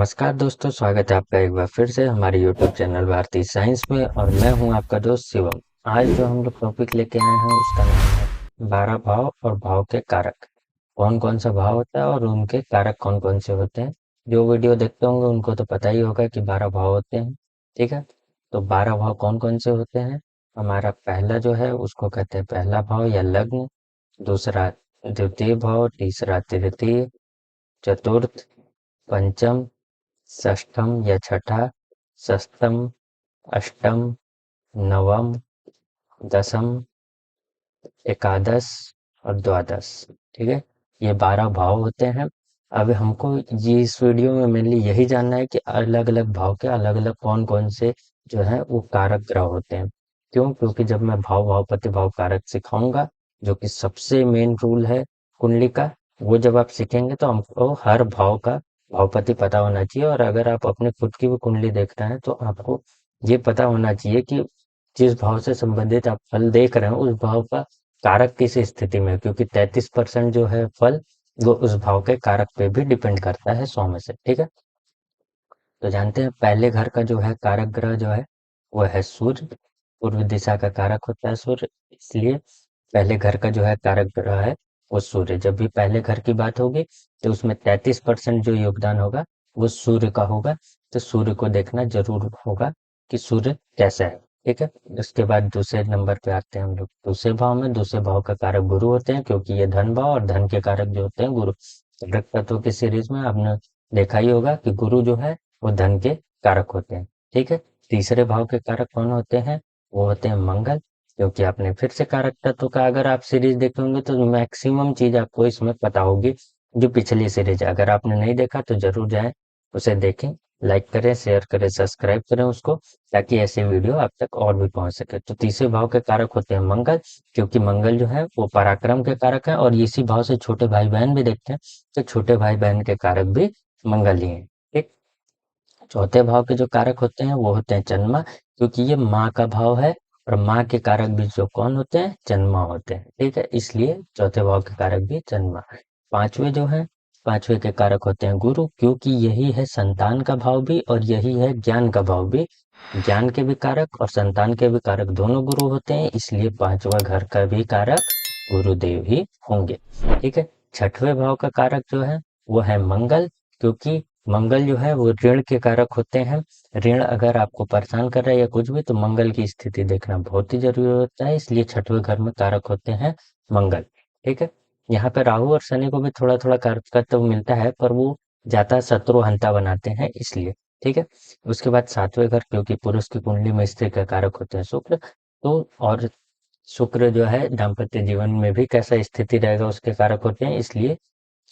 नमस्कार दोस्तों, स्वागत है आपका एक बार फिर से हमारे यूट्यूब चैनल भारतीय साइंस में। और मैं हूं आपका दोस्त शिवम। आज जो हम लोग टॉपिक लेके आए हैं उसका नाम है 12 भाव और भाव के कारक। कौन कौन सा भाव होता है और उनके कारक कौन कौन से होते हैं। जो वीडियो देखते होंगे उनको तो पता ही होगा कि 12 भाव होते हैं। ठीक है, तो 12 भाव कौन कौन से होते हैं। हमारा पहला जो है उसको कहते हैं पहला भाव या लग्न। दूसरा द्वितीय भाव, तीसरा तृतीय, चतुर्थ, पंचम, षष्ठम या छठा, सप्तम, अष्टम, नवम, दसम, एकादश और द्वादश। ठीक है, ये 12 भाव होते हैं। अब हमको ये इस वीडियो में मेनली यही जानना है कि अलग अलग भाव के अलग अलग कौन कौन से जो है वो कारक ग्रह होते हैं। क्यों? क्योंकि जब मैं भाव भावपति भाव कारक सिखाऊंगा, जो कि सबसे मेन रूल है कुंडली का, वो जब आप सीखेंगे तो हमको हर भाव का भावपति पता होना चाहिए। और अगर आप अपने खुद की भी कुंडली देख रहे हैं तो आपको ये पता होना चाहिए कि जिस भाव से संबंधित आप फल देख रहे हैं उस भाव का कारक किस स्थिति में है, क्योंकि 33% जो है फल वो उस भाव के कारक पे भी डिपेंड करता है 100 में से। ठीक है, तो जानते हैं पहले घर का जो है कारक ग्रह जो है वो है सूर्य। पूर्व दिशा का कारक होता है सूर्य, इसलिए पहले घर का जो है कारक ग्रह है वो सूर्य। जब भी पहले घर की बात होगी तो उसमें 33% जो योगदान होगा वो सूर्य का होगा। तो सूर्य को देखना जरूर होगा कि सूर्य कैसा है। ठीक है, उसके बाद दूसरे नंबर पे आते हैं हम लोग दूसरे भाव में। दूसरे भाव का कारक गुरु होते हैं, क्योंकि ये धन भाव और धन के कारक जो होते हैं गुरु। ऋग तत्व की सीरीज में आपने देखा ही होगा कि गुरु जो है वो धन के कारक होते हैं। ठीक है, तीसरे भाव के कारक कौन होते हैं? वो होते हैं मंगल। क्योंकि आपने फिर से कारक तत्व का अगर आप सीरीज देखे होंगे तो मैक्सिमम चीज आपको इसमें पता होगी। जो पिछली सीरीज है, अगर आपने नहीं देखा तो जरूर जाएं उसे देखें। लाइक करें, शेयर करें, सब्सक्राइब करें उसको, ताकि ऐसे वीडियो आप तक और भी पहुंच सके। तो तीसरे भाव के कारक होते हैं मंगल, क्योंकि मंगल जो है वो पराक्रम के कारक है। और इसी भाव से छोटे भाई बहन भी देखते हैं, तो छोटे भाई बहन के कारक भी मंगल ही है। ठीक, चौथे भाव के जो कारक होते हैं वो होते हैं चंद्रमा, क्योंकि ये माँ का भाव है। और माँ के कारक भी जो कौन होते हैं? चंद्रमा होते हैं। ठीक है, इसलिए चौथे भाव के कारक भी चंद्रमा। पांचवे जो है, पांचवे के कारक होते हैं गुरु, क्योंकि यही है संतान का भाव भी और यही है ज्ञान का भाव भी। ज्ञान के भी कारक और संतान के भी कारक दोनों गुरु होते हैं, इसलिए पांचवा घर का भी कारक गुरुदेव ही होंगे। ठीक है, छठवें भाव का कारक जो है वो है मंगल, क्योंकि मंगल जो है वो ऋण के कारक होते हैं। ऋण अगर आपको परेशान कर रहा है या कुछ भी, तो मंगल की स्थिति देखना बहुत ही जरूरी होता है, इसलिए छठवें घर में कारक होते हैं मंगल। ठीक है, यहाँ पे राहु और शनि को भी थोड़ा थोड़ा कारकत्व मिलता है, पर वो ज्यादा शत्रुहंता बनाते हैं इसलिए। ठीक है, उसके बाद सातवें घर, क्योंकि पुरुष की कुंडली में स्त्री का कारक होते हैं शुक्र। तो और शुक्र जो है दाम्पत्य जीवन में भी कैसा स्थिति रहेगा उसके कारक होते हैं, इसलिए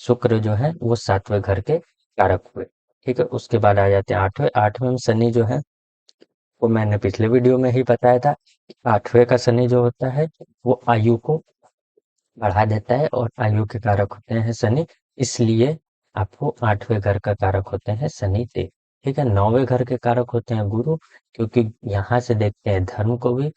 शुक्र जो है वो सातवें घर के कारक हुए। ठीक है, उसके बाद आ जाते हैं आठवें। आठवें में शनि जो है वो मैंने पिछले वीडियो में ही बताया था। आठवें का शनि जो होता है वो आयु को बढ़ा देता है और आयु के कारक होते हैं शनि, इसलिए आपको आठवें घर का कारक होते हैं शनि देव। ठीक है, नौवें घर के कारक होते हैं गुरु, क्योंकि यहाँ से देखते हैं धर्म को भी।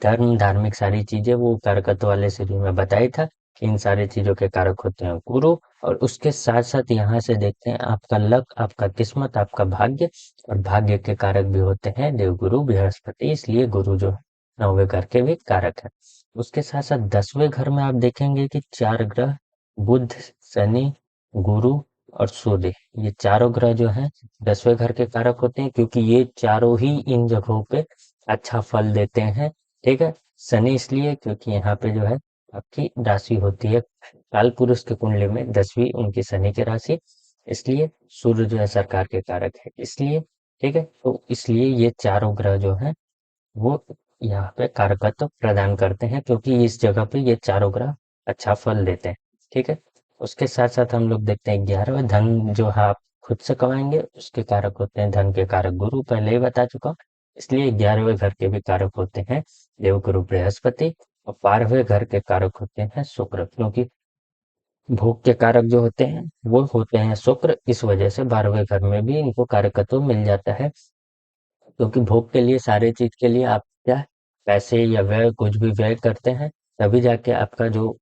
धर्म धार्मिक सारी चीजें वो कारकत्व वाले सीरीज में बताई था, इन सारी चीजों के कारक होते हैं गुरु। और उसके साथ साथ यहाँ से देखते हैं आपका लक, आपका किस्मत, आपका भाग्य। और भाग्य के कारक भी होते हैं देवगुरु बृहस्पति, इसलिए गुरु जो है नौवें घर के भी कारक है। उसके साथ साथ 10वें घर में आप देखेंगे कि चार ग्रह बुध, शनि, गुरु और सूर्य, ये चारों ग्रह जो हैं 10वें घर के कारक होते हैं, क्योंकि ये चारों ही इन जगहों पे अच्छा फल देते हैं। ठीक है, शनि इसलिए क्योंकि यहाँ पे जो है आपकी राशि होती है काल पुरुष की कुंडली में 10वीं उनकी शनि की राशि, इसलिए सूर्य जो है सरकार के कारक है इसलिए। ठीक है, तो इसलिए ये चारों ग्रह जो है वो यहाँ पे कारकत्व प्रदान करते हैं, क्योंकि इस जगह पे ये चारों ग्रह अच्छा फल देते हैं। ठीक है, उसके साथ साथ हम लोग देखते हैं 11वें, धन जो है आप खुद से कमाएंगे उसके कारक होते हैं धन के कारक गुरु, पहले ही बता चुका हूँ। इसलिए 11वें घर के भी कारक होते हैं देवगुरु बृहस्पति। और 12वें घर के कारक होते हैं शुक्र, क्योंकि भोग के कारक जो होते हैं वो होते हैं शुक्र, इस वजह से 12वें घर में भी इनको कारकत्व मिल जाता है। क्योंकि भोग के लिए सारे चीज के लिए आप क्या पैसे या व्यय कुछ भी व्यय करते हैं, तभी जाके आपका जो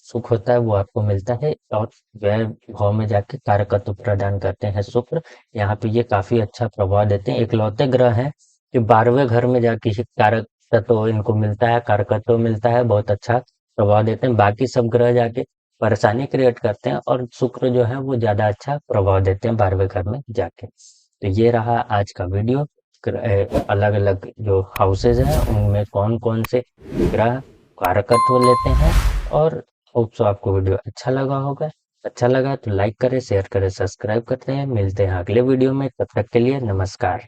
सुख होता है वो आपको मिलता है, और व्यय भाव में जाके कारकत्व प्रदान करते हैं शुक्र। यहाँ पे ये काफी अच्छा प्रभाव देते हैं, इकलौते ग्रह हैं कि 12वें घर में जाके ही कारक तत्व इनको मिलता है, कारकत्व मिलता है, बहुत अच्छा प्रभाव देते हैं। बाकी सब ग्रह जाके परेशानी क्रिएट करते हैं, और शुक्र जो है वो ज्यादा अच्छा प्रभाव देते हैं 12वें घर में जाके। तो ये रहा आज का वीडियो। अलग अलग जो हाउसेज हैं उनमें कौन कौन से ग्रह कारकत्व लेते हैं। और होप सो आपको वीडियो अच्छा लगा होगा। अच्छा लगा तो लाइक करें, शेयर करें, सब्सक्राइब करते हैं। मिलते हैं अगले वीडियो में, तब तक के लिए नमस्कार।